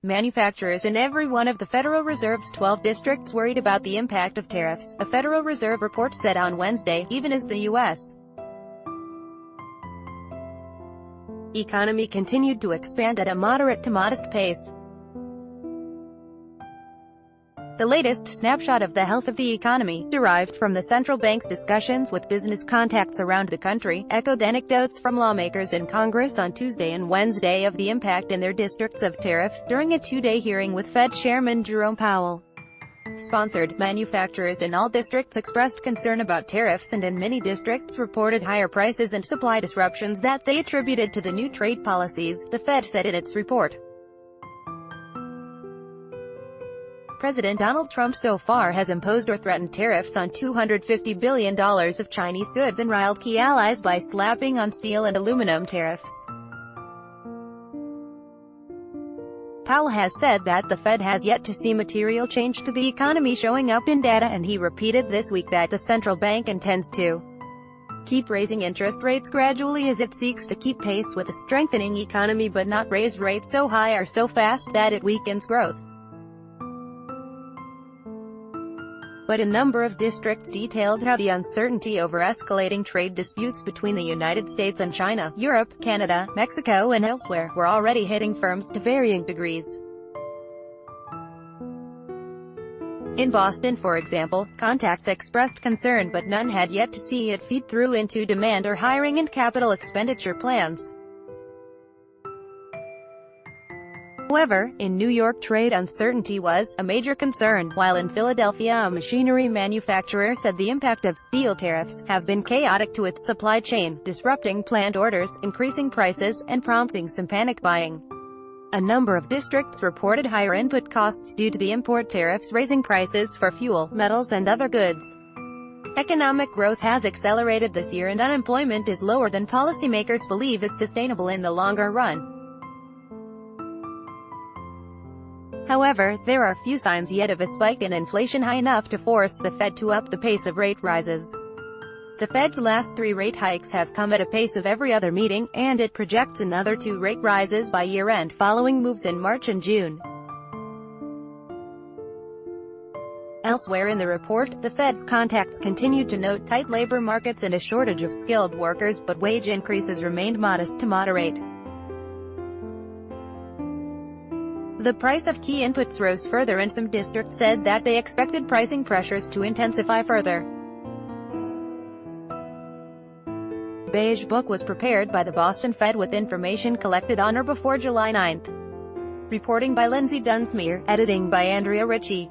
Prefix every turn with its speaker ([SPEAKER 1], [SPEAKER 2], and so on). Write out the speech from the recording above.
[SPEAKER 1] Manufacturers in every one of the Federal Reserve's 12 districts worried about the impact of tariffs, a Federal Reserve report said on Wednesday, even as the U.S. economy continued to expand at a moderate to modest pace. The latest snapshot of the health of the economy, derived from the central bank's discussions with business contacts around the country, echoed anecdotes from lawmakers in Congress on Tuesday and Wednesday of the impact in their districts of tariffs during a two-day hearing with Fed Chairman Jerome Powell. Sponsored, manufacturers in all districts expressed concern about tariffs and in many districts reported higher prices and supply disruptions that they attributed to the new trade policies, the Fed said in its report. President Donald Trump so far has imposed or threatened tariffs on $250 billion of Chinese goods and riled key allies by slapping on steel and aluminum tariffs. Powell has said that the Fed has yet to see material change to the economy showing up in data, and he repeated this week that the central bank intends to keep raising interest rates gradually as it seeks to keep pace with a strengthening economy but not raise rates so high or so fast that it weakens growth. But a number of districts detailed how the uncertainty over escalating trade disputes between the United States and China, Europe, Canada, Mexico and elsewhere, were already hitting firms to varying degrees. In Boston, for example, contacts expressed concern but none had yet to see it feed through into demand or hiring and capital expenditure plans. However, in New York trade uncertainty was a major concern, while in Philadelphia a machinery manufacturer said the impact of steel tariffs have been chaotic to its supply chain, disrupting planned orders, increasing prices, and prompting some panic buying. A number of districts reported higher input costs due to the import tariffs raising prices for fuel, metals and other goods. Economic growth has accelerated this year and unemployment is lower than policymakers believe is sustainable in the longer run. However, there are few signs yet of a spike in inflation high enough to force the Fed to up the pace of rate rises. The Fed's last 3 rate hikes have come at a pace of every other meeting, and it projects another 2 rate rises by year-end following moves in March and June. Elsewhere in the report, the Fed's contacts continued to note tight labor markets and a shortage of skilled workers, but wage increases remained modest to moderate. The price of key inputs rose further and some districts said that they expected pricing pressures to intensify further. The Beige Book was prepared by the Boston Fed with information collected on or before July 9. Reporting by Lindsay Dunsmuir, editing by Andrea Ritchie.